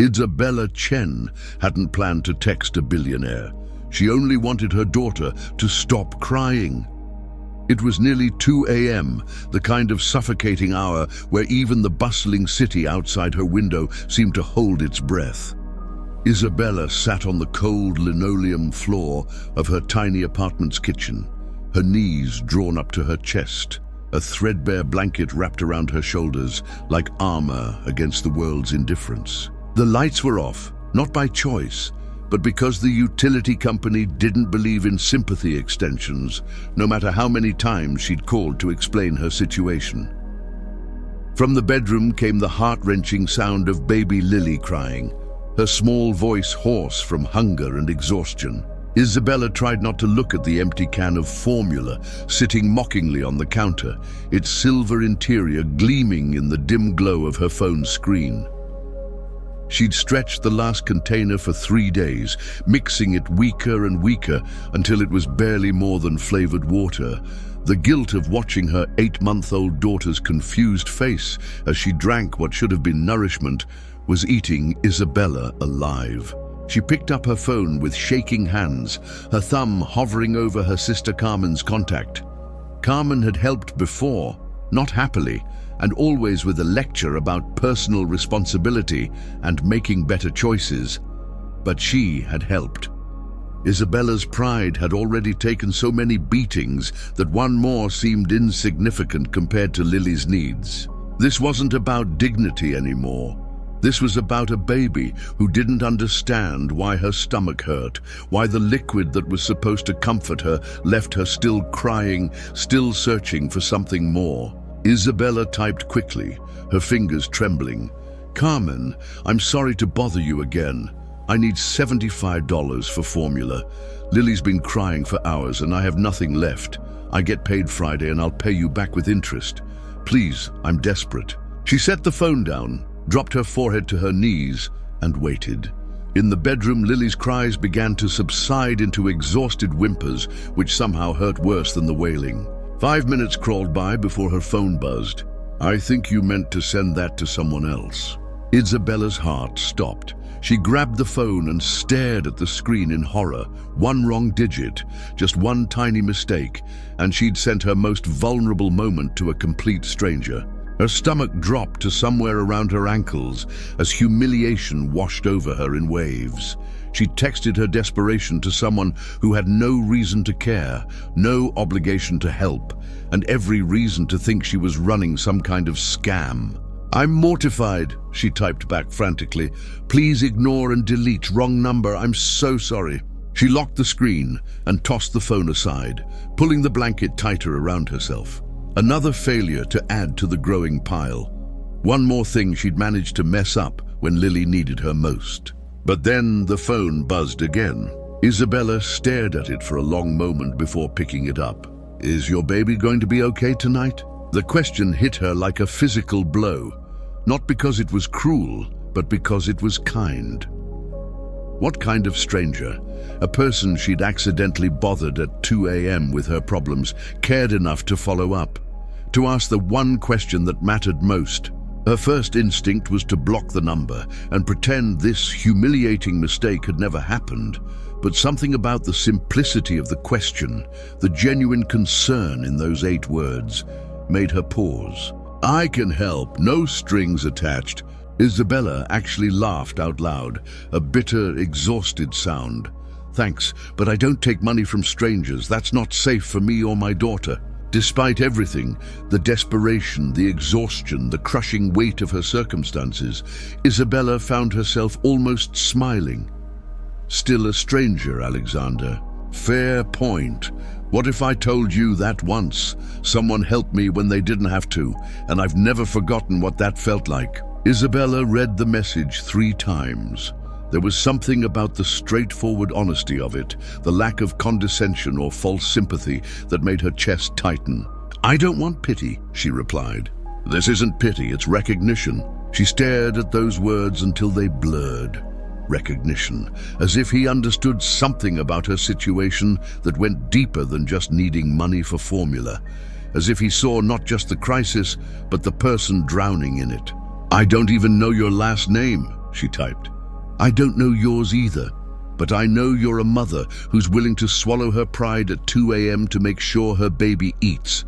Isabella Chen hadn't planned to text a billionaire. She only wanted her daughter to stop crying. It was nearly 2 a.m., the kind of suffocating hour where even the bustling city outside her window seemed to hold its breath. Isabella sat on the cold linoleum floor of her tiny apartment's kitchen, her knees drawn up to her chest, a threadbare blanket wrapped around her shoulders like armor against the world's indifference. The lights were off, not by choice, but because the utility company didn't believe in sympathy extensions, no matter how many times she'd called to explain her situation. From the bedroom came the heart-wrenching sound of baby Lily crying, her small voice hoarse from hunger and exhaustion. Isabella tried not to look at the empty can of formula sitting mockingly on the counter, its silver interior gleaming in the dim glow of her phone's screen. She'd stretched the last container for 3 days, mixing it weaker and weaker until it was barely more than flavored water. The guilt of watching her 8-month-old daughter's confused face as she drank what should have been nourishment was eating Isabella alive. She picked up her phone with shaking hands, her thumb hovering over her sister Carmen's contact. Carmen had helped before, not happily, and always with a lecture about personal responsibility and making better choices. But she had helped. Isabella's pride had already taken so many beatings that one more seemed insignificant compared to Lily's needs. This wasn't about dignity anymore. This was about a baby who didn't understand why her stomach hurt, why the liquid that was supposed to comfort her left her still crying, still searching for something more. Isabella typed quickly, her fingers trembling. "Carmen, I'm sorry to bother you again. I need $75 for formula. Lily's been crying for hours and I have nothing left. I get paid Friday and I'll pay you back with interest. Please, I'm desperate." She set the phone down, dropped her forehead to her knees, and waited. In the bedroom, Lily's cries began to subside into exhausted whimpers, which somehow hurt worse than the wailing. 5 minutes crawled by before her phone buzzed. "I think you meant to send that to someone else." Isabella's heart stopped. She grabbed the phone and stared at the screen in horror. One wrong digit, just one tiny mistake, and she'd sent her most vulnerable moment to a complete stranger. Her stomach dropped to somewhere around her ankles as humiliation washed over her in waves. She texted her desperation to someone who had no reason to care, no obligation to help, and every reason to think she was running some kind of scam. "I'm mortified," she typed back frantically. "Please ignore and delete. Wrong number. I'm so sorry." She locked the screen and tossed the phone aside, pulling the blanket tighter around herself. Another failure to add to the growing pile. One more thing she'd managed to mess up when Lily needed her most. But then the phone buzzed again. Isabella stared at it for a long moment before picking it up. "Is your baby going to be okay tonight?" The question hit her like a physical blow, not because it was cruel, but because it was kind. What kind of stranger? A person she'd accidentally bothered at 2 a.m. with her problems, cared enough to follow up, to ask the one question that mattered most. Her first instinct was to block the number and pretend this humiliating mistake had never happened, but something about the simplicity of the question, the genuine concern in those 8 words, made her pause. "I can help, no strings attached." Isabella actually laughed out loud, a bitter, exhausted sound. "Thanks, but I don't take money from strangers. That's not safe for me or my daughter." Despite everything, the desperation, the exhaustion, the crushing weight of her circumstances, Isabella found herself almost smiling. "Still a stranger, Alexander. Fair point. What if I told you that once? Someone helped me when they didn't have to, and I've never forgotten what that felt like." Isabella read the message 3 times. There was something about the straightforward honesty of it, the lack of condescension or false sympathy that made her chest tighten. "I don't want pity," she replied. "This isn't pity, it's recognition." She stared at those words until they blurred. Recognition, as if he understood something about her situation that went deeper than just needing money for formula, as if he saw not just the crisis, but the person drowning in it. "I don't even know your last name," she typed. I don't know yours either, but I know you're a mother who's willing to swallow her pride at 2 a.m. to make sure her baby eats.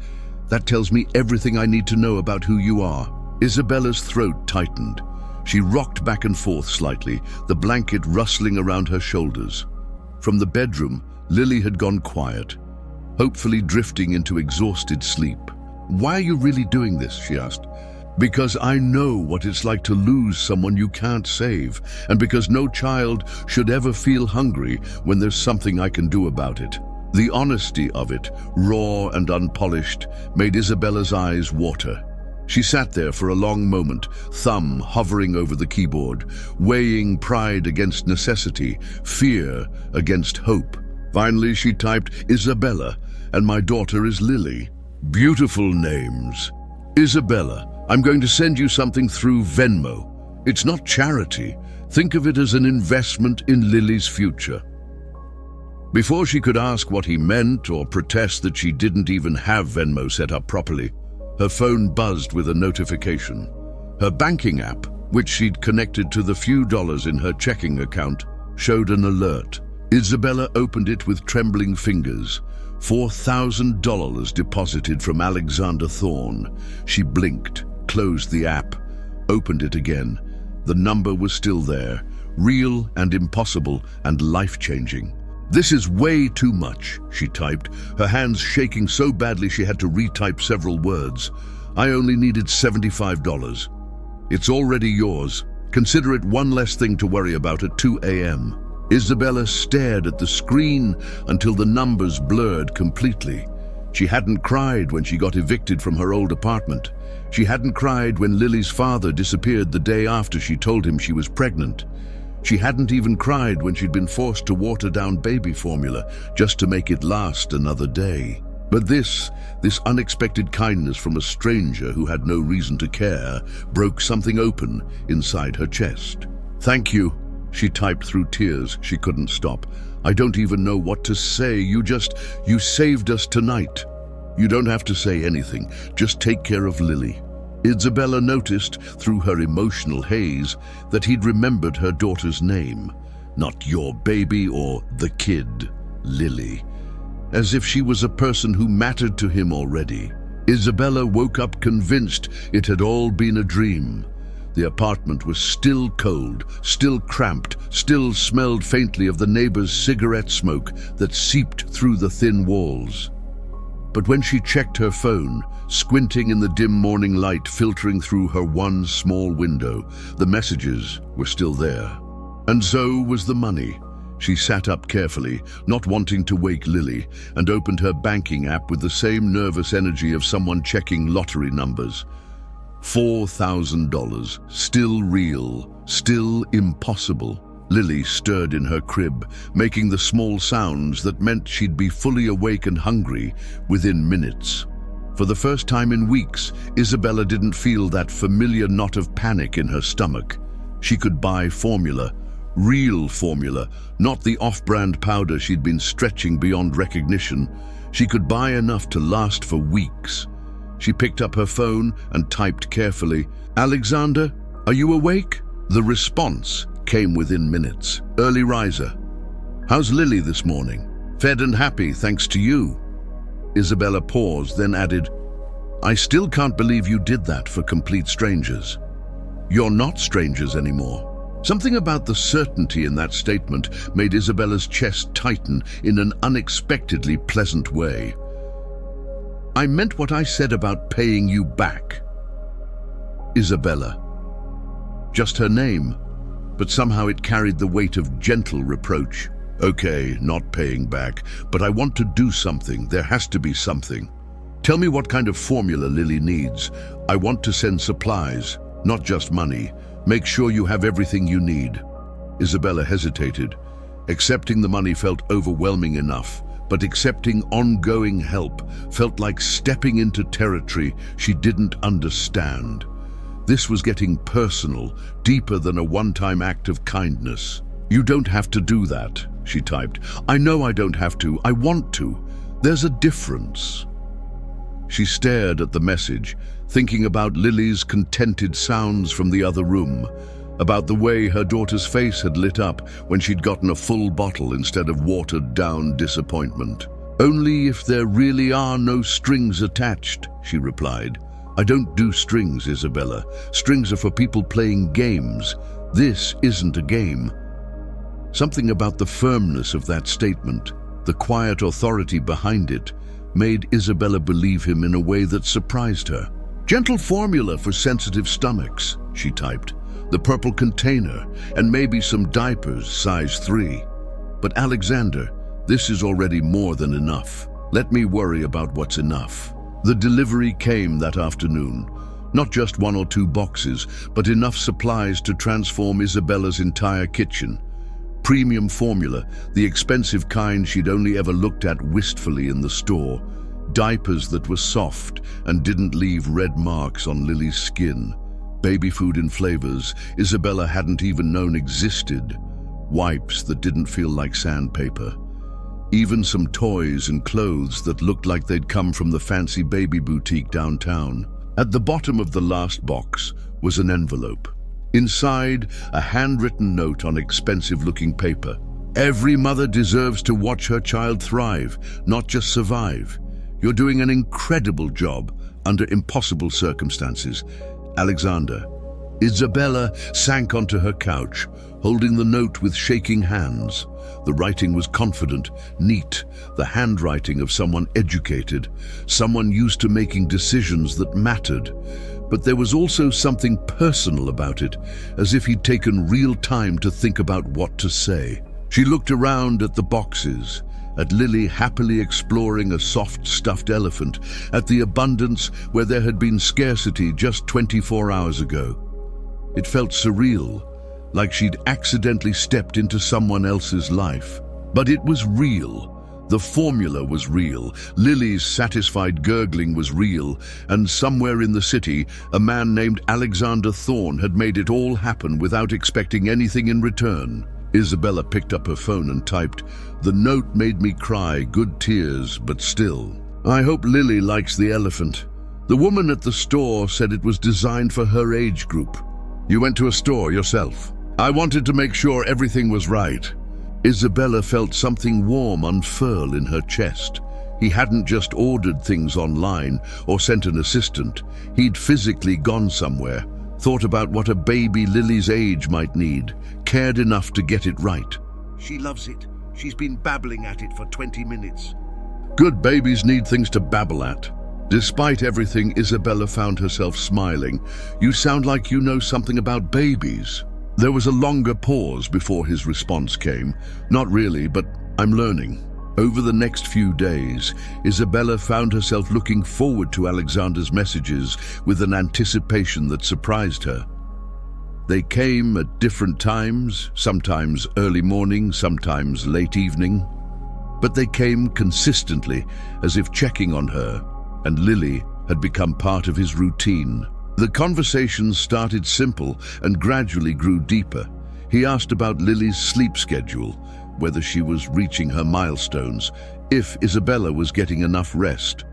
That tells me everything I need to know about who you are. Isabella's throat tightened. She rocked back and forth slightly, the blanket rustling around her shoulders. From the bedroom, Lily had gone quiet, hopefully drifting into exhausted sleep. Why are you really doing this? She asked. Because I know what it's like to lose someone you can't save, and because no child should ever feel hungry when there's something I can do about it. The honesty of it, raw and unpolished, made Isabella's eyes water. She sat there for a long moment, thumb hovering over the keyboard, weighing pride against necessity, fear against hope. Finally, she typed, Isabella, and my daughter is Lily. Beautiful names. Isabella, I'm going to send you something through Venmo. It's not charity. Think of it as an investment in Lily's future. Before she could ask what he meant or protest that she didn't even have Venmo set up properly, her phone buzzed with a notification. Her banking app, which she'd connected to the few dollars in her checking account, showed an alert. Isabella opened it with trembling fingers. $4,000 deposited from Alexander Thorne. She blinked, closed the app, opened it again. The number was still there, real and impossible and life-changing. This is way too much, she typed, her hands shaking so badly she had to retype several words. I only needed $75. It's already yours. Consider it one less thing to worry about at 2 a.m. Isabella stared at the screen until the numbers blurred completely. She hadn't cried when she got evicted from her old apartment. She hadn't cried when Lily's father disappeared the day after she told him she was pregnant. She hadn't even cried when she'd been forced to water down baby formula just to make it last another day. But this unexpected kindness from a stranger who had no reason to care broke something open inside her chest. Thank you, she typed through tears she couldn't stop. I don't even know what to say. You saved us tonight. You don't have to say anything. Just take care of Lily. Isabella noticed, through her emotional haze, that he'd remembered her daughter's name. Not your baby or the kid, Lily. As if she was a person who mattered to him already. Isabella woke up convinced it had all been a dream. The apartment was still cold, still cramped, still smelled faintly of the neighbor's cigarette smoke that seeped through the thin walls. But when she checked her phone, squinting in the dim morning light filtering through her one small window, the messages were still there. And so was the money. She sat up carefully, not wanting to wake Lily, and opened her banking app with the same nervous energy of someone checking lottery numbers. $4,000, still real, still impossible. Lily stirred in her crib, making the small sounds that meant she'd be fully awake and hungry within minutes. For the first time in weeks, Isabella didn't feel that familiar knot of panic in her stomach. She could buy formula, real formula, not the off-brand powder she'd been stretching beyond recognition. She could buy enough to last for weeks. She picked up her phone and typed carefully, Alexander, are you awake? The response came within minutes. Early riser. How's Lily this morning? Fed and happy, thanks to you. Isabella paused, then added, I still can't believe you did that for complete strangers. You're not strangers anymore. Something about the certainty in that statement made Isabella's chest tighten in an unexpectedly pleasant way. I meant what I said about paying you back. Isabella. Just her name, but somehow it carried the weight of gentle reproach. Okay, not paying back, but I want to do something. There has to be something. Tell me what kind of formula Lily needs. I want to send supplies, not just money. Make sure you have everything you need. Isabella hesitated. Accepting the money felt overwhelming enough, but accepting ongoing help felt like stepping into territory she didn't understand. This was getting personal, deeper than a one-time act of kindness. You don't have to do that, she typed. I know I don't have to. I want to. There's a difference. She stared at the message, thinking about Lily's contented sounds from the other room. about the way her daughter's face had lit up when she'd gotten a full bottle instead of watered-down disappointment. "Only if there really are no strings attached," she replied. "I don't do strings, Isabella. Strings are for people playing games. This isn't a game." Something about the firmness of that statement, the quiet authority behind it, made Isabella believe him in a way that surprised her. "Gentle formula for sensitive stomachs," she typed. "The purple container, and maybe some diapers, size 3. But Alexander, this is already more than enough. Let me worry about what's enough." The delivery came that afternoon. Not just 1 or 2 boxes, but enough supplies to transform Isabella's entire kitchen. Premium formula, the expensive kind she'd only ever looked at wistfully in the store. Diapers that were soft and didn't leave red marks on Lily's skin. Baby food in flavors Isabella hadn't even known existed. Wipes that didn't feel like sandpaper. Even some toys and clothes that looked like they'd come from the fancy baby boutique downtown. At the bottom of the last box was an envelope. Inside, a handwritten note on expensive-looking paper. "Every mother deserves to watch her child thrive, not just survive. You're doing an incredible job under impossible circumstances. Alexander." Isabella sank onto her couch, holding the note with shaking hands. The writing was confident, neat, the handwriting of someone educated, someone used to making decisions that mattered. But there was also something personal about it, as if he'd taken real time to think about what to say. She looked around at the boxes, at Lily happily exploring a soft stuffed elephant, at the abundance where there had been scarcity just 24 hours ago. It felt surreal, like she'd accidentally stepped into someone else's life. But it was real. The formula was real, Lily's satisfied gurgling was real, and somewhere in the city, a man named Alexander Thorne had made it all happen without expecting anything in return. Isabella picked up her phone and typed, "The note made me cry, good tears, but still. I hope Lily likes the elephant. The woman at the store said it was designed for her age group." "You went to a store yourself?" "I wanted to make sure everything was right." Isabella felt something warm unfurl in her chest. He hadn't just ordered things online or sent an assistant. He'd physically gone somewhere, thought about what a baby Lily's age might need, cared enough to get it right. "She loves it. She's been babbling at it for 20 minutes. Good babies need things to babble at. Despite everything, Isabella found herself smiling. "You sound like you know something about babies." There was a longer pause before his response came. "Not really, but I'm learning." Over the next few days, Isabella found herself looking forward to Alexander's messages with an anticipation that surprised her. They came at different times, sometimes early morning, sometimes late evening. But they came consistently, as if checking on her, and Lily had become part of his routine. The conversations started simple and gradually grew deeper. He asked about Lily's sleep schedule, whether she was reaching her milestones, if Isabella was getting enough rest.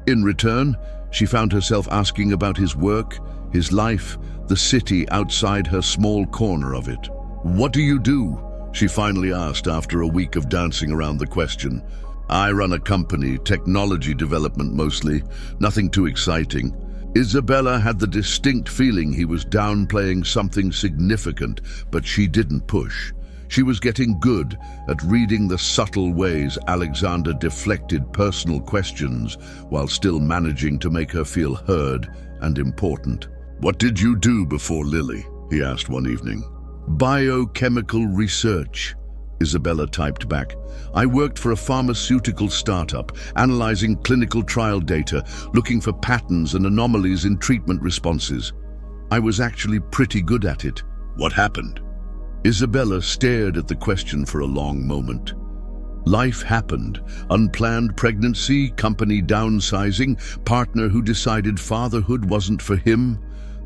In return, she found herself asking about his work, his life, the city outside her small corner of it. "What do you do?" she finally asked after a week of dancing around the question. "I run a company, technology development mostly, nothing too exciting." Isabella had the distinct feeling he was downplaying something significant, but she didn't push. She was getting good at reading the subtle ways Alexander deflected personal questions while still managing to make her feel heard and important. "What did you do before Lily?" he asked one evening. "Biochemical research," Isabella typed back. "I worked for a pharmaceutical startup, analyzing clinical trial data, looking for patterns and anomalies in treatment responses. I was actually pretty good at it." "What happened?" Isabella stared at the question for a long moment. Life happened. Unplanned pregnancy, company downsizing, partner who decided fatherhood wasn't for him.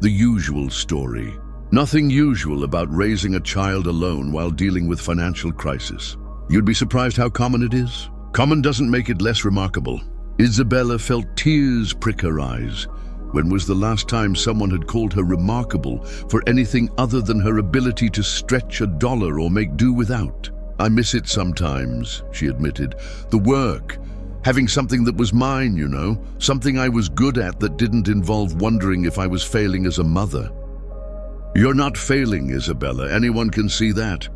The usual story. Nothing usual about raising a child alone while dealing with financial crisis. You'd be surprised how common it is. Common doesn't make it less remarkable. Isabella felt tears prick her eyes. When was the last time someone had called her remarkable for anything other than her ability to stretch a dollar or make do without? I miss it sometimes, she admitted. The work. Having something that was mine, you know. Something I was good at that didn't involve wondering if I was failing as a mother. You're not failing, Isabella. Anyone can see that.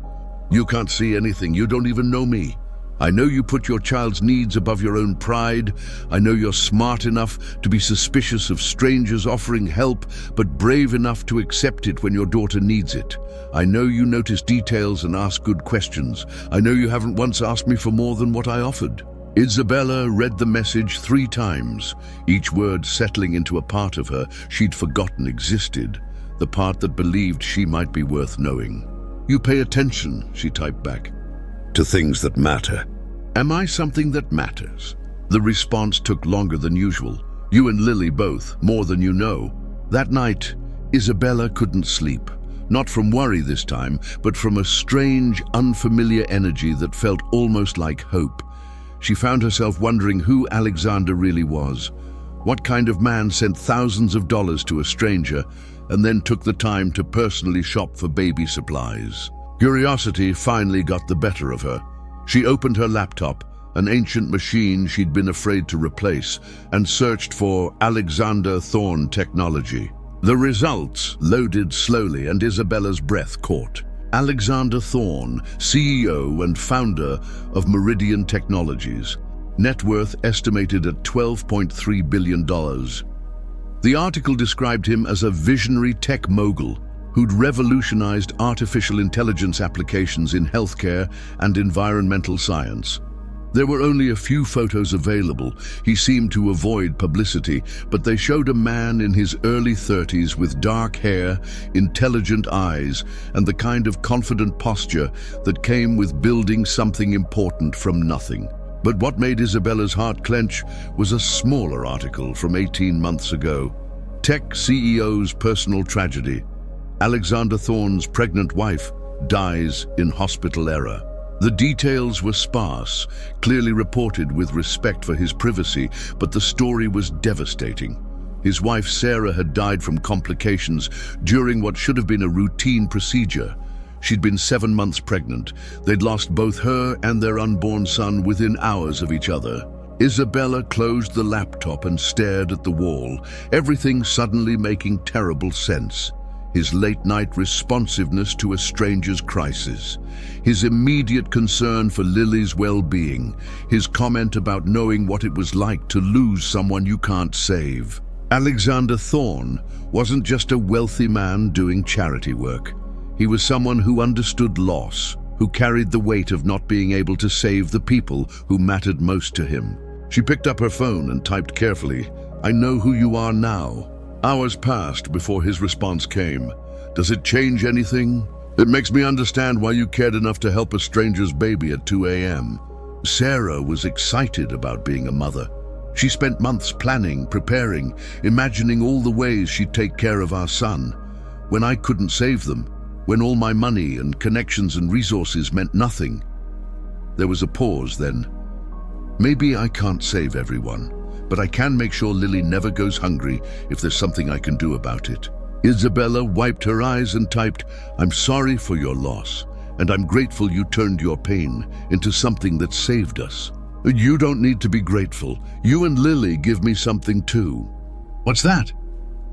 You can't see anything. You don't even know me. I know you put your child's needs above your own pride. I know you're smart enough to be suspicious of strangers offering help, but brave enough to accept it when your daughter needs it. I know you notice details and ask good questions. I know you haven't once asked me for more than what I offered. Isabella read the message 3 times, each word settling into a part of her she'd forgotten existed, the part that believed she might be worth knowing. You pay attention, she typed back, to things that matter. Am I something that matters? The response took longer than usual. You and Lily both, more than you know. That night, Isabella couldn't sleep. Not from worry this time, but from a strange, unfamiliar energy that felt almost like hope. She found herself wondering who Alexander really was. What kind of man sent thousands of dollars to a stranger and then took the time to personally shop for baby supplies? Curiosity finally got the better of her. She opened her laptop, an ancient machine she'd been afraid to replace, and searched for Alexander Thorne technology. The results loaded slowly and Isabella's breath caught. Alexander Thorne, CEO and founder of Meridian Technologies. Net worth estimated at $12.3 billion. The article described him as a visionary tech mogul who'd revolutionized artificial intelligence applications in healthcare and environmental science. There were only a few photos available. He seemed to avoid publicity, but they showed a man in his early 30s with dark hair, intelligent eyes, and the kind of confident posture that came with building something important from nothing. But what made Isabella's heart clench was a smaller article from 18 months ago. Tech CEO's personal tragedy. Alexander Thorne's pregnant wife dies in hospital error. The details were sparse, clearly reported with respect for his privacy, but the story was devastating. His wife Sarah had died from complications during what should have been a routine procedure. She'd been 7 months pregnant. They'd lost both her and their unborn son within hours of each other. Isabella closed the laptop and stared at the wall, everything suddenly making terrible sense. His late-night responsiveness to a stranger's crisis, his immediate concern for Lily's well-being, his comment about knowing what it was like to lose someone you can't save. Alexander Thorne wasn't just a wealthy man doing charity work. He was someone who understood loss, who carried the weight of not being able to save the people who mattered most to him. She picked up her phone and typed carefully, "I know who you are now." Hours passed before his response came. "Does it change anything? It makes me understand why you cared enough to help a stranger's baby at 2 a.m. Sarah was excited about being a mother. She spent months planning, preparing, imagining all the ways she'd take care of our son. When I couldn't save them, when all my money and connections and resources meant nothing. There was a pause then. Maybe I can't save everyone, but I can make sure Lily never goes hungry if there's something I can do about it." Isabella wiped her eyes and typed, "I'm sorry for your loss, and I'm grateful you turned your pain into something that saved us." "You don't need to be grateful. You and Lily give me something too." "What's that?"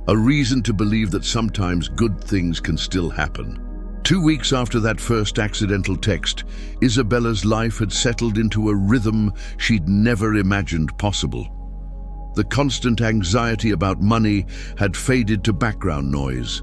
"A reason to believe that sometimes good things can still happen." 2 weeks after that first accidental text, Isabella's life had settled into a rhythm she'd never imagined possible. The constant anxiety about money had faded to background noise.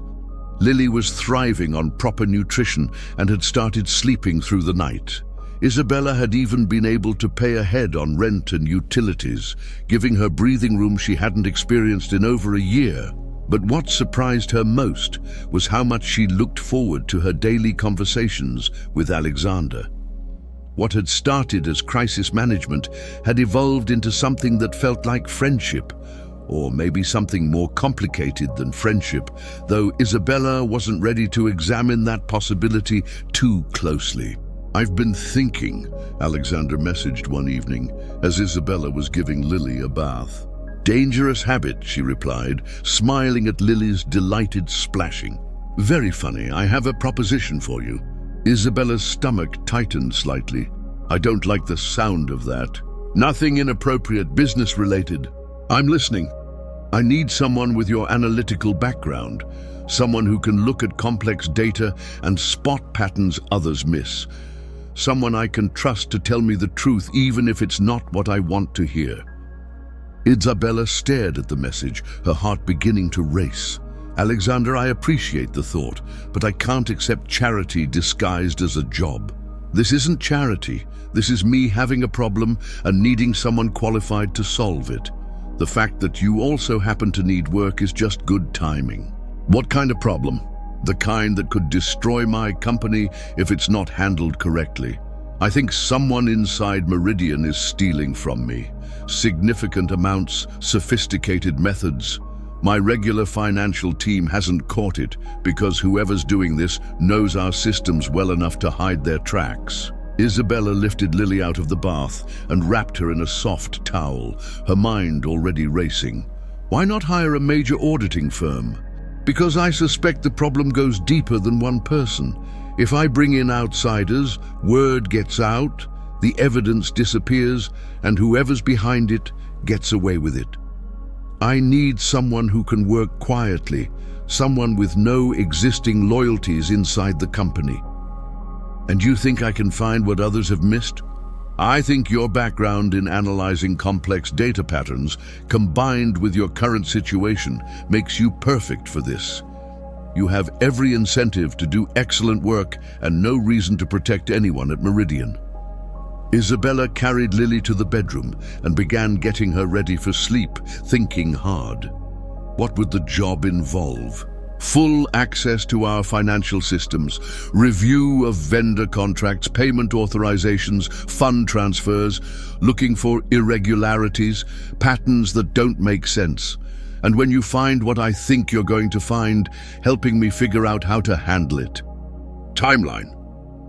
Lily was thriving on proper nutrition and had started sleeping through the night. Isabella had even been able to pay ahead on rent and utilities, giving her breathing room she hadn't experienced in over a year. But what surprised her most was how much she looked forward to her daily conversations with Alexander. What had started as crisis management had evolved into something that felt like friendship, or maybe something more complicated than friendship, though Isabella wasn't ready to examine that possibility too closely. "I've been thinking," Alexander messaged one evening as Isabella was giving Lily a bath. Dangerous habit, she replied, smiling at Lily's delighted splashing. Very funny. I have a proposition for you. Isabella's stomach tightened slightly. I don't like the sound of that. Nothing inappropriate, business-related. I'm listening. I need someone with your analytical background, someone who can look at complex data and spot patterns others miss. Someone I can trust to tell me the truth even if it's not what I want to hear. Isabella stared at the message, her heart beginning to race. Alexander, I appreciate the thought, but I can't accept charity disguised as a job. This isn't charity. This is me having a problem and needing someone qualified to solve it. The fact that you also happen to need work is just good timing. What kind of problem? The kind that could destroy my company if it's not handled correctly. I think someone inside Meridian is stealing from me. Significant amounts, sophisticated methods. My regular financial team hasn't caught it because whoever's doing this knows our systems well enough to hide their tracks. Isabella lifted Lily out of the bath and wrapped her in a soft towel, her mind already racing. Why not hire a major auditing firm? Because I suspect the problem goes deeper than one person. If I bring in outsiders, word gets out, the evidence disappears, and whoever's behind it gets away with it. I need someone who can work quietly, someone with no existing loyalties inside the company. And you think I can find what others have missed? I think your background in analyzing complex data patterns, combined with your current situation, makes you perfect for this. You have every incentive to do excellent work and no reason to protect anyone at Meridian. Isabella carried Lily to the bedroom and began getting her ready for sleep, thinking hard. What would the job involve? Full access to our financial systems, review of vendor contracts, payment authorizations, fund transfers, looking for irregularities, patterns that don't make sense. And when you find what I think you're going to find, helping me figure out how to handle it. Timeline.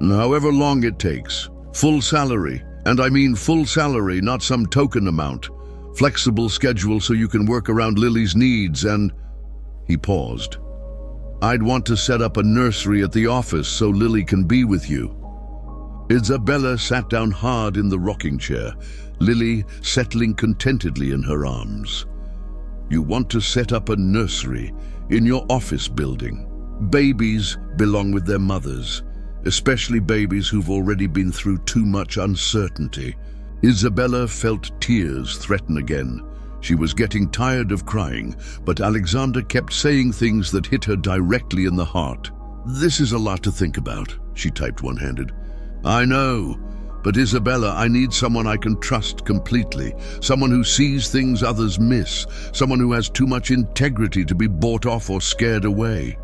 However long it takes. Full salary. And I mean full salary, not some token amount. Flexible schedule so you can work around Lily's needs and... He paused. I'd want to set up a nursery at the office so Lily can be with you. Isabella sat down hard in the rocking chair, Lily settling contentedly in her arms. You want to set up a nursery in your office building. Babies belong with their mothers, especially babies who've already been through too much uncertainty. Isabella felt tears threaten again. She was getting tired of crying, but Alexander kept saying things that hit her directly in the heart. This is a lot to think about, she typed one-handed. I know, but Isabella, I need someone I can trust completely, someone who sees things others miss, someone who has too much integrity to be bought off or scared away.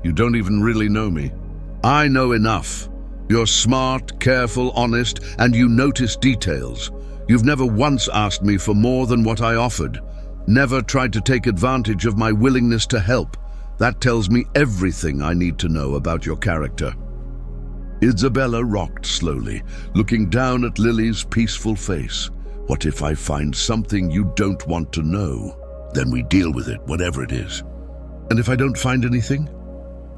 You don't even really know me. I know enough. You're smart, careful, honest, and you notice details. You've never once asked me for more than what I offered. Never tried to take advantage of my willingness to help. That tells me everything I need to know about your character. Isabella rocked slowly, looking down at Lily's peaceful face. What if I find something you don't want to know? Then we deal with it, whatever it is. And if I don't find anything?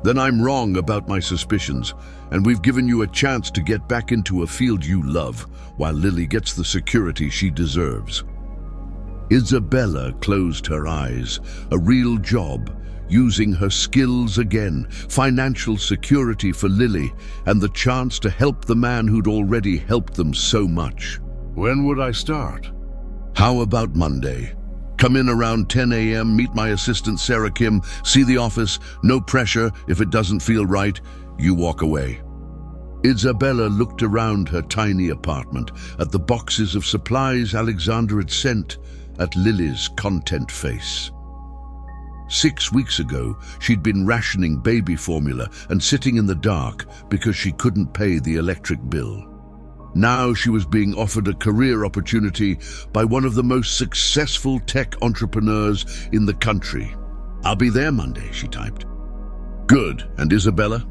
Then I'm wrong about my suspicions, and we've given you a chance to get back into a field you love, while Lily gets the security she deserves. Isabella closed her eyes. A real job, using her skills again, financial security for Lily, and the chance to help the man who'd already helped them so much. When would I start? How about Monday? Come in around 10 a.m., meet my assistant Sarah Kim, see the office, no pressure. If it doesn't feel right, you walk away. Isabella looked around her tiny apartment, at the boxes of supplies Alexander had sent, at Lily's content face. 6 weeks ago, she'd been rationing baby formula and sitting in the dark because she couldn't pay the electric bill. Now she was being offered a career opportunity by one of the most successful tech entrepreneurs in the country. I'll be there Monday, she typed. Good. And Isabella?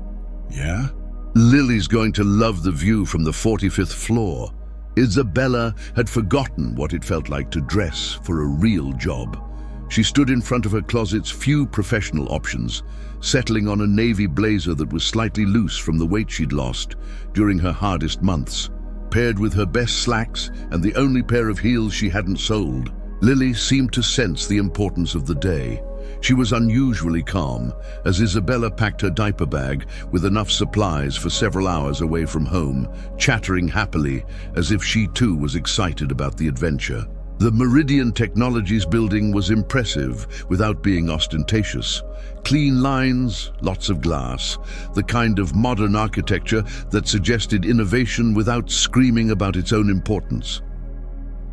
Yeah? Lily's going to love the view from the 45th floor. Isabella had forgotten what it felt like to dress for a real job. She stood in front of her closet's few professional options, settling on a navy blazer that was slightly loose from the weight she'd lost during her hardest months. Paired with her best slacks and the only pair of heels she hadn't sold, Lily seemed to sense the importance of the day. She was unusually calm as Isabella packed her diaper bag with enough supplies for several hours away from home, chattering happily as if she too was excited about the adventure. The Meridian Technologies building was impressive without being ostentatious. Clean lines, lots of glass, the kind of modern architecture that suggested innovation without screaming about its own importance.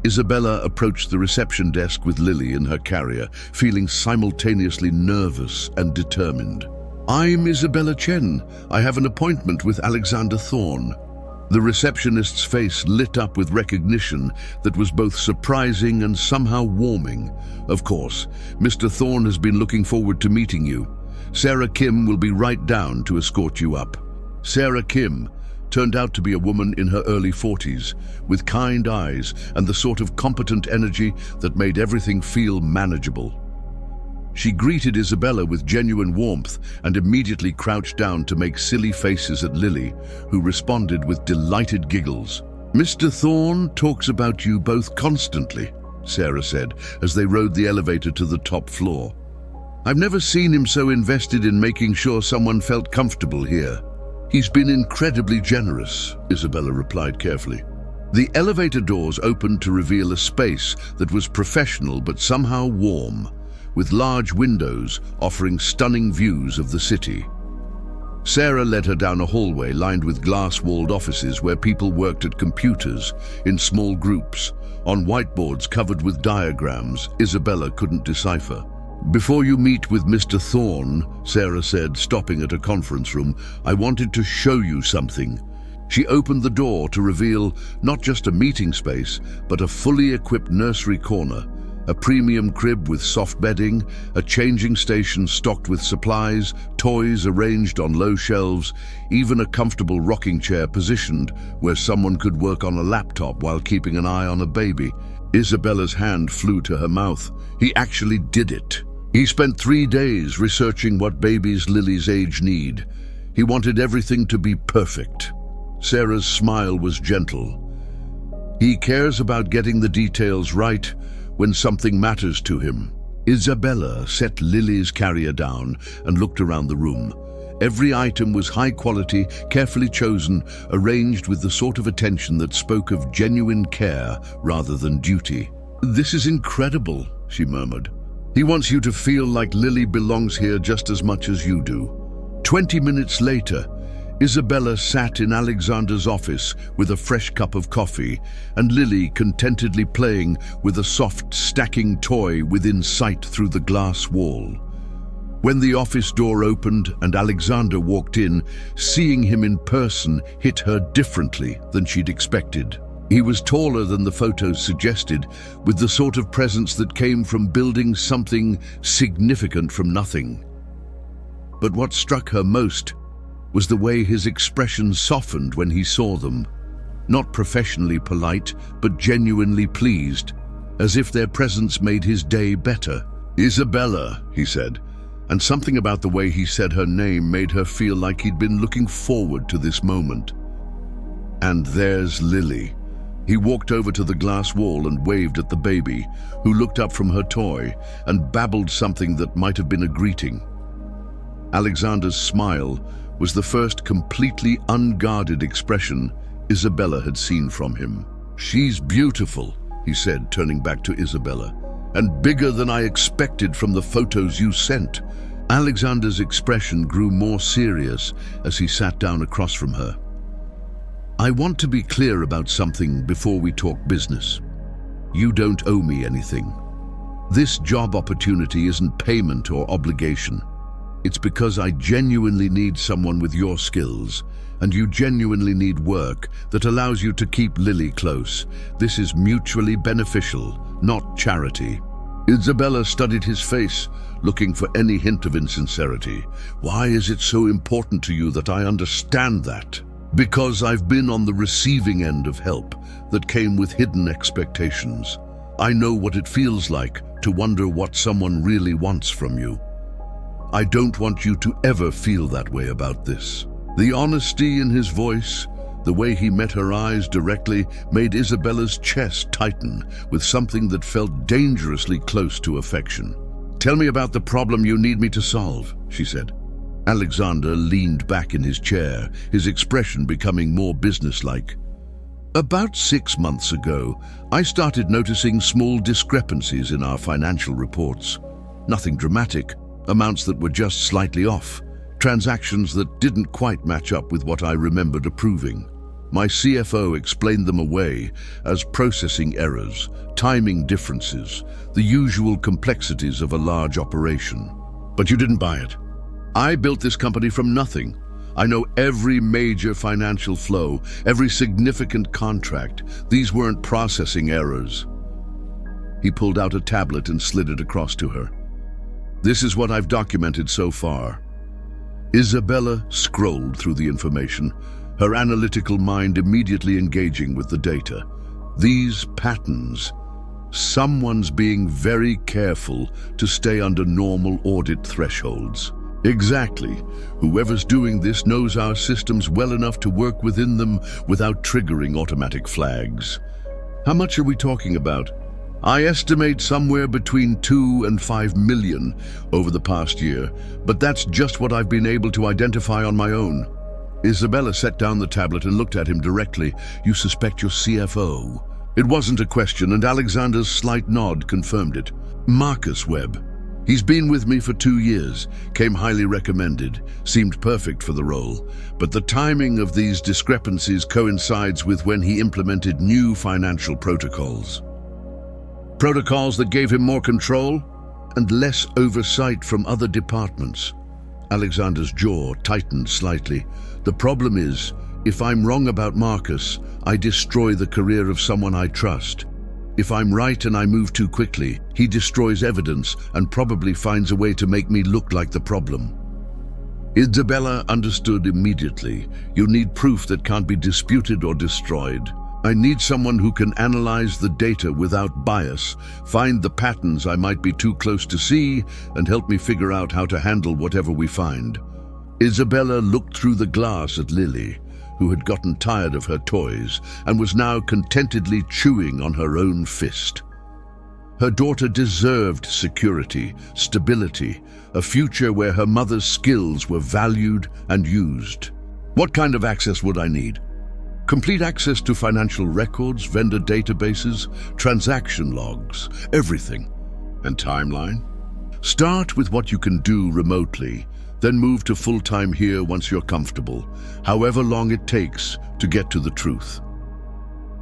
Isabella approached the reception desk with Lily in her carrier, feeling simultaneously nervous and determined. "I'm Isabella Chen. I have an appointment with Alexander Thorne." The receptionist's face lit up with recognition that was both surprising and somehow warming. "Of course, Mr. Thorne has been looking forward to meeting you. Sarah Kim will be right down to escort you up." Sarah Kim turned out to be a woman in her early 40s, with kind eyes and the sort of competent energy that made everything feel manageable. She greeted Isabella with genuine warmth and immediately crouched down to make silly faces at Lily, who responded with delighted giggles. "Mr. Thorne talks about you both constantly," Sarah said as they rode the elevator to the top floor. "I've never seen him so invested in making sure someone felt comfortable here." "He's been incredibly generous," Isabella replied carefully. The elevator doors opened to reveal a space that was professional but somehow warm, with large windows offering stunning views of the city. Sarah led her down a hallway lined with glass-walled offices where people worked at computers in small groups, on whiteboards covered with diagrams Isabella couldn't decipher. "Before you meet with Mr. Thorne," Sarah said, stopping at a conference room, "I wanted to show you something." She opened the door to reveal not just a meeting space, but a fully equipped nursery corner, a premium crib with soft bedding, a changing station stocked with supplies, toys arranged on low shelves, even a comfortable rocking chair positioned where someone could work on a laptop while keeping an eye on a baby. Isabella's hand flew to her mouth. He actually did it. He spent 3 days researching what babies Lily's age need. He wanted everything to be perfect. Sarah's smile was gentle. He cares about getting the details right when something matters to him. Isabella set Lily's carrier down and looked around the room. Every item was high quality, carefully chosen, arranged with the sort of attention that spoke of genuine care rather than duty. "This is incredible," she murmured. "He wants you to feel like Lily belongs here just as much as you do." 20 minutes later, Isabella sat in Alexander's office with a fresh cup of coffee, and Lily contentedly playing with a soft, stacking toy within sight through the glass wall. When the office door opened and Alexander walked in, seeing him in person hit her differently than she'd expected. He was taller than the photos suggested, with the sort of presence that came from building something significant from nothing. But what struck her most was the way his expression softened when he saw them. Not professionally polite, but genuinely pleased, as if their presence made his day better. "Isabella," he said, and something about the way he said her name made her feel like he'd been looking forward to this moment. "And there's Lily." He walked over to the glass wall and waved at the baby, who looked up from her toy and babbled something that might have been a greeting. Alexander's smile was the first completely unguarded expression Isabella had seen from him. "She's beautiful," he said, turning back to Isabella, "and bigger than I expected from the photos you sent." Alexander's expression grew more serious as he sat down across from her. "I want to be clear about something before we talk business. You don't owe me anything. This job opportunity isn't payment or obligation. It's because I genuinely need someone with your skills, and you genuinely need work that allows you to keep Lily close. This is mutually beneficial, not charity." Isabella studied his face, looking for any hint of insincerity. "Why is it so important to you that I understand that?" Because I've been on the receiving end of help that came with hidden expectations. I know what it feels like to wonder what someone really wants from you. I don't want you to ever feel that way about this. The honesty in his voice, the way he met her eyes directly, made Isabella's chest tighten with something that felt dangerously close to affection. "Tell me about the problem you need me to solve," she said. Alexander leaned back in his chair, his expression becoming more businesslike. "About 6 months ago, I started noticing small discrepancies in our financial reports. Nothing dramatic, amounts that were just slightly off, transactions that didn't quite match up with what I remembered approving. My CFO explained them away as processing errors, timing differences, the usual complexities of a large operation. But you didn't buy it. I built this company from nothing. I know every major financial flow, every significant contract. These weren't processing errors." He pulled out a tablet and slid it across to her. "This is what I've documented so far." Isabella scrolled through the information, her analytical mind immediately engaging with the data. These patterns. Someone's being very careful to stay under normal audit thresholds. Exactly. Whoever's doing this knows our systems well enough to work within them without triggering automatic flags. How much are we talking about? I estimate somewhere between 2 and 5 million over the past year, but that's just what I've been able to identify on my own. Isabella set down the tablet and looked at him directly. "You suspect your CFO?" It wasn't a question, and Alexander's slight nod confirmed it. "Marcus Webb. He's been with me for 2 years, came highly recommended, seemed perfect for the role, but the timing of these discrepancies coincides with when he implemented new financial protocols. Protocols that gave him more control and less oversight from other departments." Alexander's jaw tightened slightly. "The problem is, if I'm wrong about Marcus, I destroy the career of someone I trust. If I'm right and I move too quickly, he destroys evidence and probably finds a way to make me look like the problem." Isabella understood immediately. "You need proof that can't be disputed or destroyed. I need someone who can analyze the data without bias, find the patterns I might be too close to see, and help me figure out how to handle whatever we find." Isabella looked through the glass at Lily, who had gotten tired of her toys and was now contentedly chewing on her own fist. Her daughter deserved security, stability, a future where her mother's skills were valued and used. "What kind of access would I need?" "Complete access to financial records, vendor databases, transaction logs, everything." "And timeline?" "Start with what you can do remotely, then move to full-time here once you're comfortable, however long it takes to get to the truth."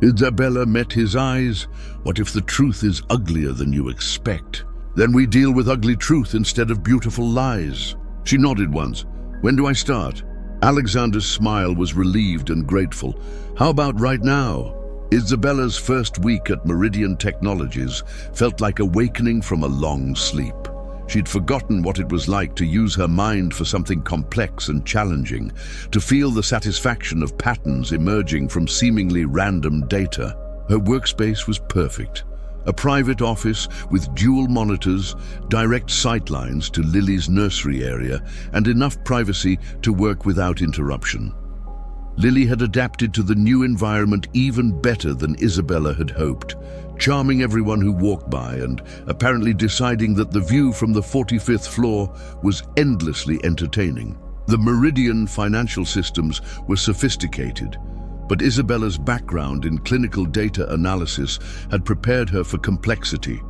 Isabella met his eyes. "What if the truth is uglier than you expect? Then we deal with ugly truth instead of beautiful lies." She nodded once. "When do I start?" Alexander's smile was relieved and grateful. "How about right now?" Isabella's first week at Meridian Technologies felt like awakening from a long sleep. She'd forgotten what it was like to use her mind for something complex and challenging, to feel the satisfaction of patterns emerging from seemingly random data. Her workspace was perfect. A private office with dual monitors, direct sightlines to Lily's nursery area, and enough privacy to work without interruption. Lily had adapted to the new environment even better than Isabella had hoped, charming everyone who walked by and apparently deciding that the view from the 45th floor was endlessly entertaining. The Meridian financial systems were sophisticated, but Isabella's background in clinical data analysis had prepared her for complexity.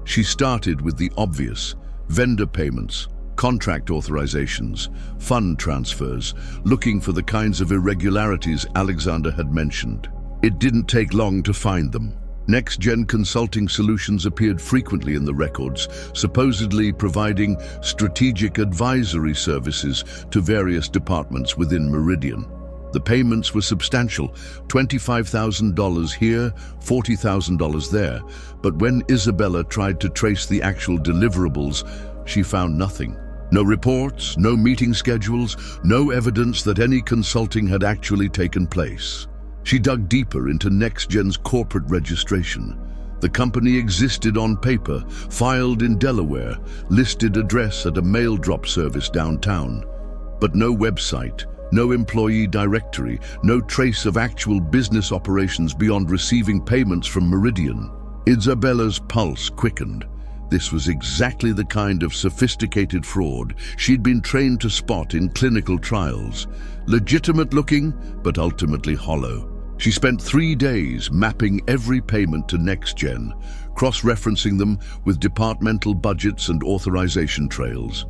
She started with the obvious: vendor payments, contract authorizations, fund transfers, looking for the kinds of irregularities Alexander had mentioned. It didn't take long to find them. Next-gen consulting solutions appeared frequently in the records, supposedly providing strategic advisory services to various departments within Meridian. The payments were substantial, $25,000 here, $40,000 there, but when Isabella tried to trace the actual deliverables, she found nothing. No reports, no meeting schedules, no evidence that any consulting had actually taken place. She dug deeper into NextGen's corporate registration. The company existed on paper, filed in Delaware, listed address at a mail drop service downtown. But no website, no employee directory, no trace of actual business operations beyond receiving payments from Meridian. Isabella's pulse quickened. This was exactly the kind of sophisticated fraud she'd been trained to spot in clinical trials. Legitimate looking, but ultimately hollow. She spent 3 days mapping every payment to NextGen, cross-referencing them with departmental budgets and authorization trails.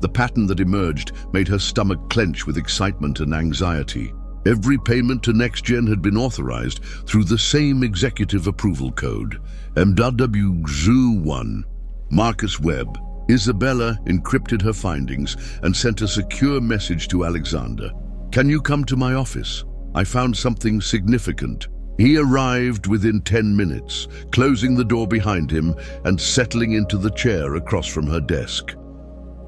The pattern that emerged made her stomach clench with excitement and anxiety. Every payment to NextGen had been authorized through the same executive approval code, MWXU1. Marcus Webb. Isabella encrypted her findings and sent a secure message to Alexander. "Can you come to my office? I found something significant." He arrived within 10 minutes, closing the door behind him and settling into the chair across from her desk.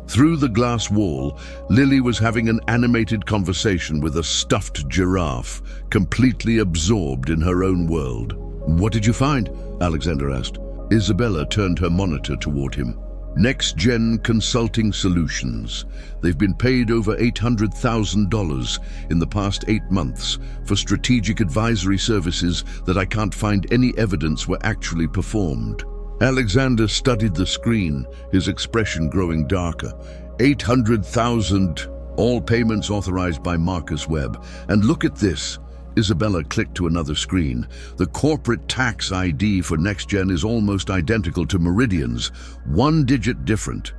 Through the glass wall, Lily was having an animated conversation with a stuffed giraffe, completely absorbed in her own world. "What did you find?" Alexander asked. Isabella turned her monitor toward him. NextGen Consulting Solutions. They've been paid over $800,000 in the past 8 months for strategic advisory services that I can't find any evidence were actually performed. Alexander studied the screen, his expression growing darker. 800,000, all payments authorized by Marcus Webb. And look at this. Isabella clicked to another screen. The corporate tax ID for NextGen is almost identical to Meridian's, 1 digit different,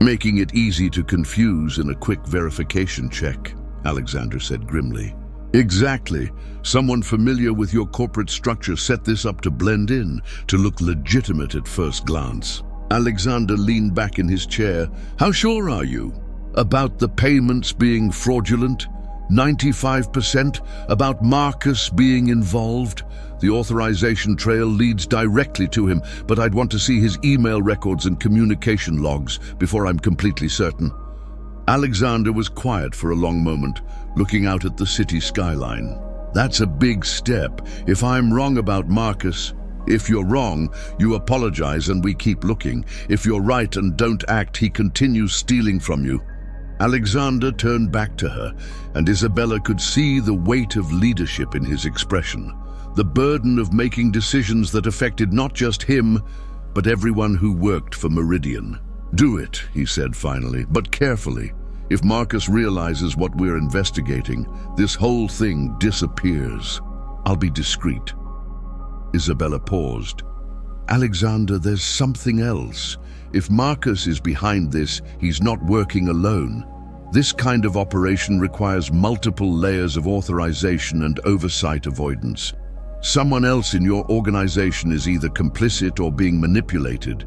making it easy to confuse in a quick verification check, Alexander said grimly. Exactly. Someone familiar with your corporate structure set this up to blend in, to look legitimate at first glance. Alexander leaned back in his chair. How sure are you? About the payments being fraudulent? 95% about Marcus being involved? The authorization trail leads directly to him, but I'd want to see his email records and communication logs before I'm completely certain. Alexander was quiet for a long moment, looking out at the city skyline. That's a big step. If I'm wrong about Marcus, if you're wrong, you apologize and we keep looking. If you're right and don't act, he continues stealing from you. Alexander turned back to her, and Isabella could see the weight of leadership in his expression, the burden of making decisions that affected not just him, but everyone who worked for Meridian. Do it, he said finally, but carefully. If Marcus realizes what we're investigating, this whole thing disappears. I'll be discreet. Isabella paused. Alexander, there's something else. If Marcus is behind this, he's not working alone. This kind of operation requires multiple layers of authorization and oversight avoidance. Someone else in your organization is either complicit or being manipulated.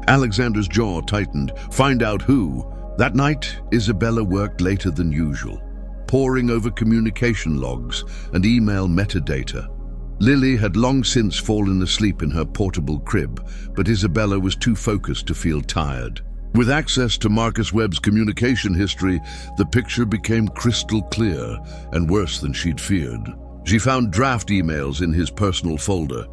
Alexander's jaw tightened. Find out who. That night, Isabella worked later than usual, poring over communication logs and email metadata. Lily had long since fallen asleep in her portable crib, but Isabella was too focused to feel tired. With access to Marcus Webb's communication history, the picture became crystal clear and worse than she'd feared. She found draft emails in his personal folder.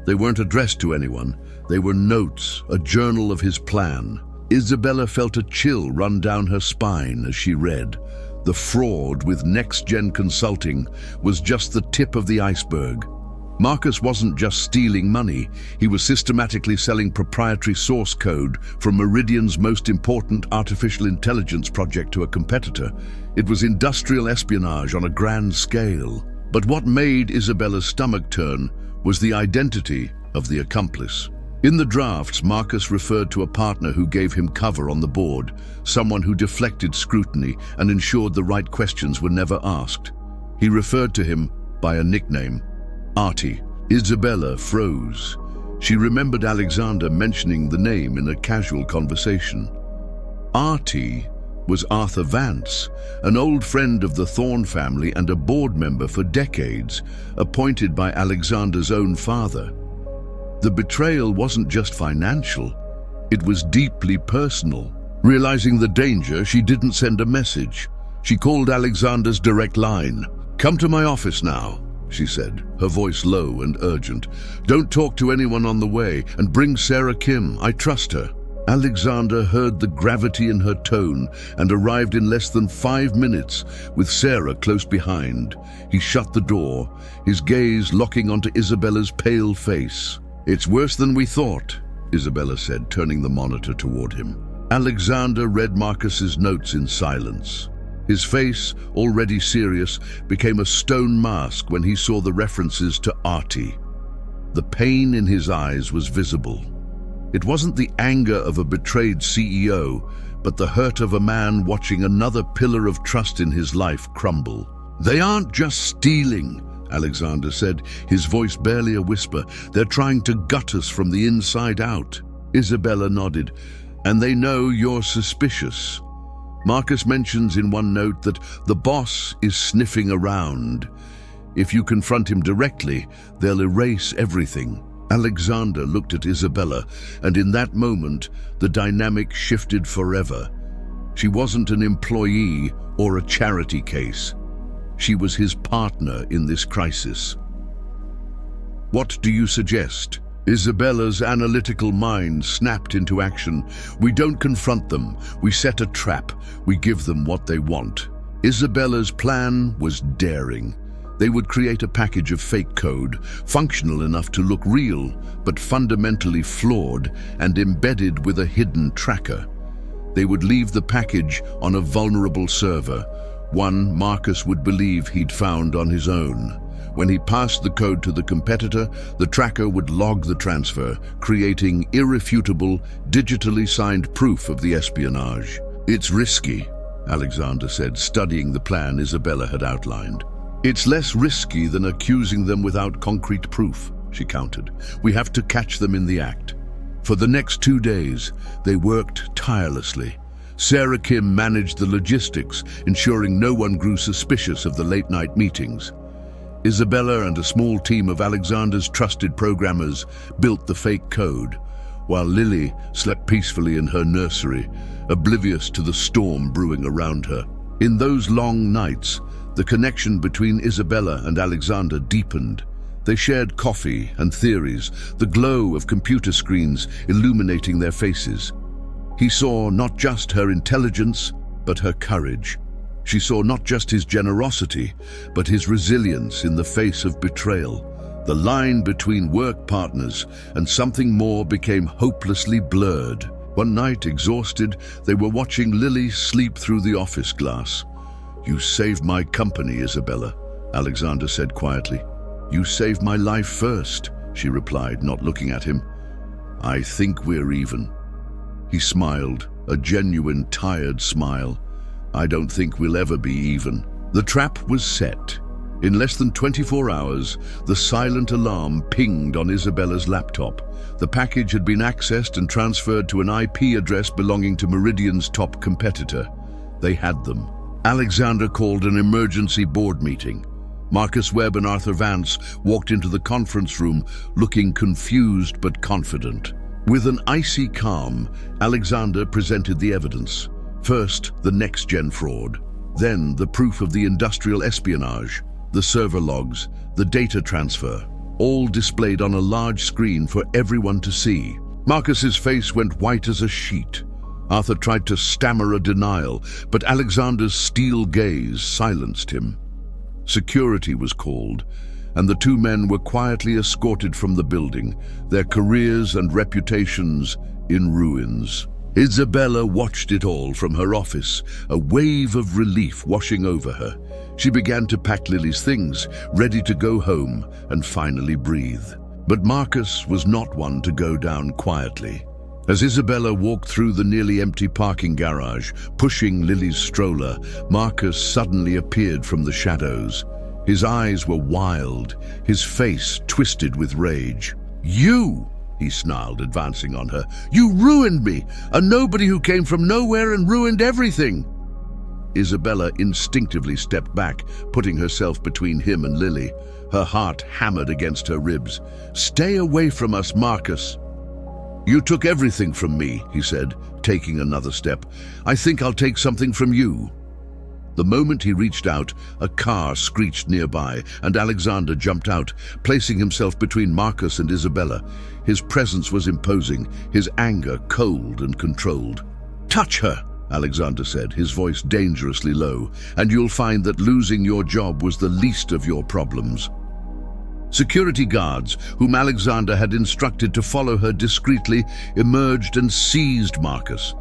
They weren't addressed to anyone. They were notes, a journal of his plan. Isabella felt a chill run down her spine as she read. The fraud with NextGen Consulting was just the tip of the iceberg. Marcus wasn't just stealing money, he was systematically selling proprietary source code from Meridian's most important artificial intelligence project to a competitor. It was industrial espionage on a grand scale. But what made Isabella's stomach turn was the identity of the accomplice. In the drafts, Marcus referred to a partner who gave him cover on the board, someone who deflected scrutiny and ensured the right questions were never asked. He referred to him by a nickname, Artie. Isabella froze. She remembered Alexander mentioning the name in a casual conversation. Artie was Arthur Vance, an old friend of the Thorne family and a board member for decades, appointed by Alexander's own father. The betrayal wasn't just financial, it was deeply personal. Realizing the danger, she didn't send a message. She called Alexander's direct line. "Come to my office now," she said, her voice low and urgent. "Don't talk to anyone on the way, and bring Sarah Kim. I trust her." Alexander heard the gravity in her tone and arrived in less than 5 minutes, with Sarah close behind. He shut the door, his gaze locking onto Isabella's pale face. "It's worse than we thought," Isabella said, turning the monitor toward him. Alexander read Marcus's notes in silence. His face, already serious, became a stone mask when he saw the references to Artie. The pain in his eyes was visible. It wasn't the anger of a betrayed CEO, but the hurt of a man watching another pillar of trust in his life crumble. "They aren't just stealing," Alexander said, his voice barely a whisper. "They're trying to gut us from the inside out." Isabella nodded. "And they know you're suspicious. Marcus mentions in one note that the boss is sniffing around. If you confront him directly, they'll erase everything." Alexander looked at Isabella, and in that moment, the dynamic shifted forever. She wasn't an employee or a charity case. She was his partner in this crisis. "What do you suggest?" Isabella's analytical mind snapped into action. "We don't confront them. We set a trap. We give them what they want." Isabella's plan was daring. They would create a package of fake code, functional enough to look real, but fundamentally flawed and embedded with a hidden tracker. They would leave the package on a vulnerable server, one Marcus would believe he'd found on his own. When he passed the code to the competitor, the tracker would log the transfer, creating irrefutable, digitally signed proof of the espionage. "It's risky," Alexander said, studying the plan Isabella had outlined. "It's less risky than accusing them without concrete proof," she countered. "We have to catch them in the act." For the next 2 days, they worked tirelessly. Sarah Kim managed the logistics, ensuring no one grew suspicious of the late-night meetings. Isabella and a small team of Alexander's trusted programmers built the fake code, while Lily slept peacefully in her nursery, oblivious to the storm brewing around her. In those long nights, the connection between Isabella and Alexander deepened. They shared coffee and theories, the glow of computer screens illuminating their faces. He saw not just her intelligence, but her courage. She saw not just his generosity, but his resilience in the face of betrayal. The line between work partners and something more became hopelessly blurred. One night, exhausted, they were watching Lily sleep through the office glass. "You saved my company, Isabella," Alexander said quietly. "You saved my life first," she replied, not looking at him. "I think we're even." He smiled, a genuine, tired smile. "I don't think we'll ever be even." The trap was set. In less than 24 hours, the silent alarm pinged on Isabella's laptop. The package had been accessed and transferred to an IP address belonging to Meridian's top competitor. They had them. Alexander called an emergency board meeting. Marcus Webb and Arthur Vance walked into the conference room, looking confused but confident. With an icy calm, Alexander presented the evidence. First, the next-gen fraud. Then, the proof of the industrial espionage, the server logs, the data transfer, all displayed on a large screen for everyone to see. Marcus's face went white as a sheet. Arthur tried to stammer a denial, but Alexander's steel gaze silenced him. Security was called, and the two men were quietly escorted from the building, their careers and reputations in ruins. Isabella watched it all from her office, a wave of relief washing over her. She began to pack Lily's things, ready to go home and finally breathe. But Marcus was not one to go down quietly. As Isabella walked through the nearly empty parking garage, pushing Lily's stroller, Marcus suddenly appeared from the shadows. His eyes were wild, his face twisted with rage. "You!" he snarled, advancing on her. "You ruined me! A nobody who came from nowhere and ruined everything!" Isabella instinctively stepped back, putting herself between him and Lily. Her heart hammered against her ribs. "Stay away from us, Marcus!" "You took everything from me," he said, taking another step. "I think I'll take something from you." The moment he reached out, a car screeched nearby, and Alexander jumped out, placing himself between Marcus and Isabella. His presence was imposing, his anger cold and controlled. "Touch her," Alexander said, his voice dangerously low, "and you'll find that losing your job was the least of your problems." Security guards, whom Alexander had instructed to follow her discreetly, emerged and seized Marcus.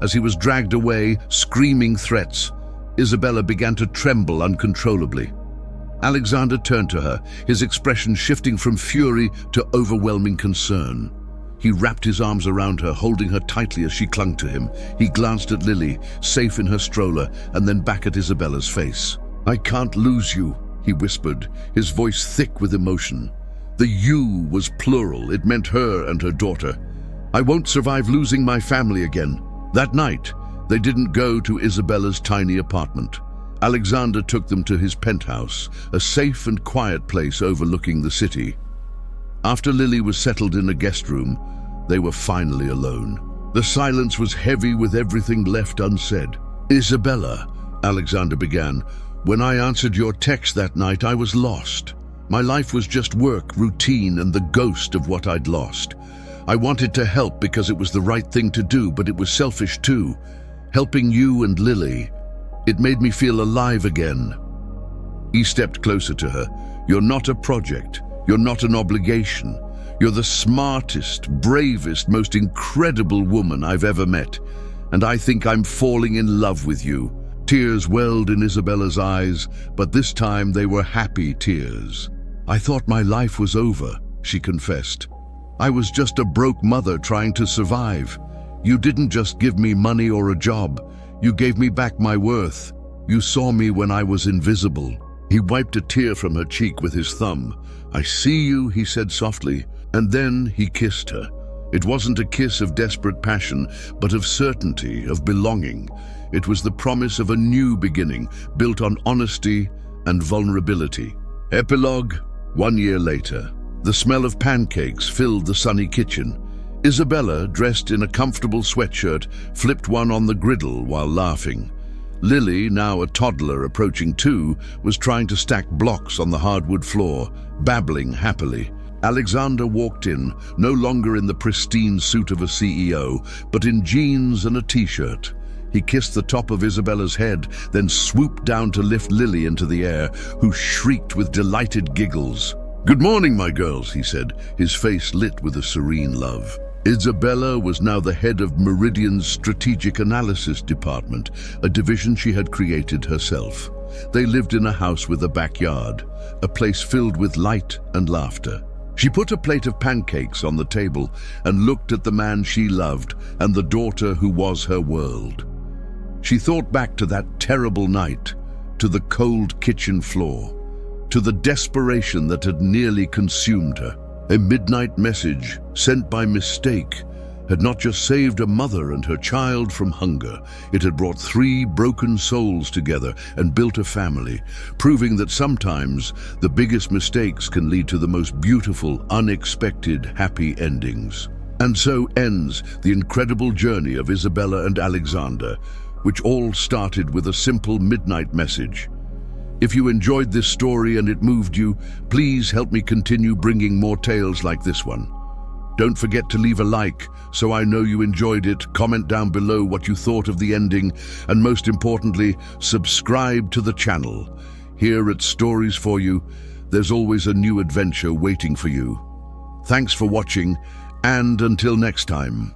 As he was dragged away, screaming threats, Isabella began to tremble uncontrollably. Alexander turned to her, his expression shifting from fury to overwhelming concern. He wrapped his arms around her, holding her tightly as she clung to him. He glanced at Lily, safe in her stroller, and then back at Isabella's face. "I can't lose you," he whispered, his voice thick with emotion. The "you" was plural. It meant her and her daughter. "I won't survive losing my family again." That night, they didn't go to Isabella's tiny apartment. Alexander took them to his penthouse, a safe and quiet place overlooking the city. After Lily was settled in a guest room, they were finally alone. The silence was heavy with everything left unsaid. "Isabella," Alexander began, "when I answered your text that night, I was lost. My life was just work, routine, and the ghost of what I'd lost. I wanted to help because it was the right thing to do, but it was selfish too. Helping you and Lily, it made me feel alive again." He stepped closer to her. "You're not a project. You're not an obligation. You're the smartest, bravest, most incredible woman I've ever met. And I think I'm falling in love with you." Tears welled in Isabella's eyes, but this time they were happy tears. "I thought my life was over," she confessed. "I was just a broke mother trying to survive. You didn't just give me money or a job. You gave me back my worth. You saw me when I was invisible." He wiped a tear from her cheek with his thumb. "I see you," he said softly, and then he kissed her. It wasn't a kiss of desperate passion, but of certainty, of belonging. It was the promise of a new beginning, built on honesty and vulnerability. Epilogue: 1 year later. The smell of pancakes filled the sunny kitchen. Isabella, dressed in a comfortable sweatshirt, flipped one on the griddle while laughing. Lily, now a toddler approaching 2, was trying to stack blocks on the hardwood floor, babbling happily. Alexander walked in, no longer in the pristine suit of a CEO, but in jeans and a t-shirt. He kissed the top of Isabella's head, then swooped down to lift Lily into the air, who shrieked with delighted giggles. "Good morning, my girls," he said, his face lit with a serene love. Isabella was now the head of Meridian's Strategic Analysis Department, a division she had created herself. They lived in a house with a backyard, a place filled with light and laughter. She put a plate of pancakes on the table and looked at the man she loved and the daughter who was her world. She thought back to that terrible night, to the cold kitchen floor, to the desperation that had nearly consumed her. A midnight message, sent by mistake, had not just saved a mother and her child from hunger, it had brought 3 broken souls together and built a family, proving that sometimes the biggest mistakes can lead to the most beautiful, unexpected, happy endings. And so ends the incredible journey of Isabella and Alexander, which all started with a simple midnight message. If you enjoyed this story and it moved you, please help me continue bringing more tales like this one. Don't forget to leave a like so I know you enjoyed it, comment down below what you thought of the ending, and most importantly, subscribe to the channel. Here at Stories For You, there's always a new adventure waiting for you. Thanks for watching, and until next time.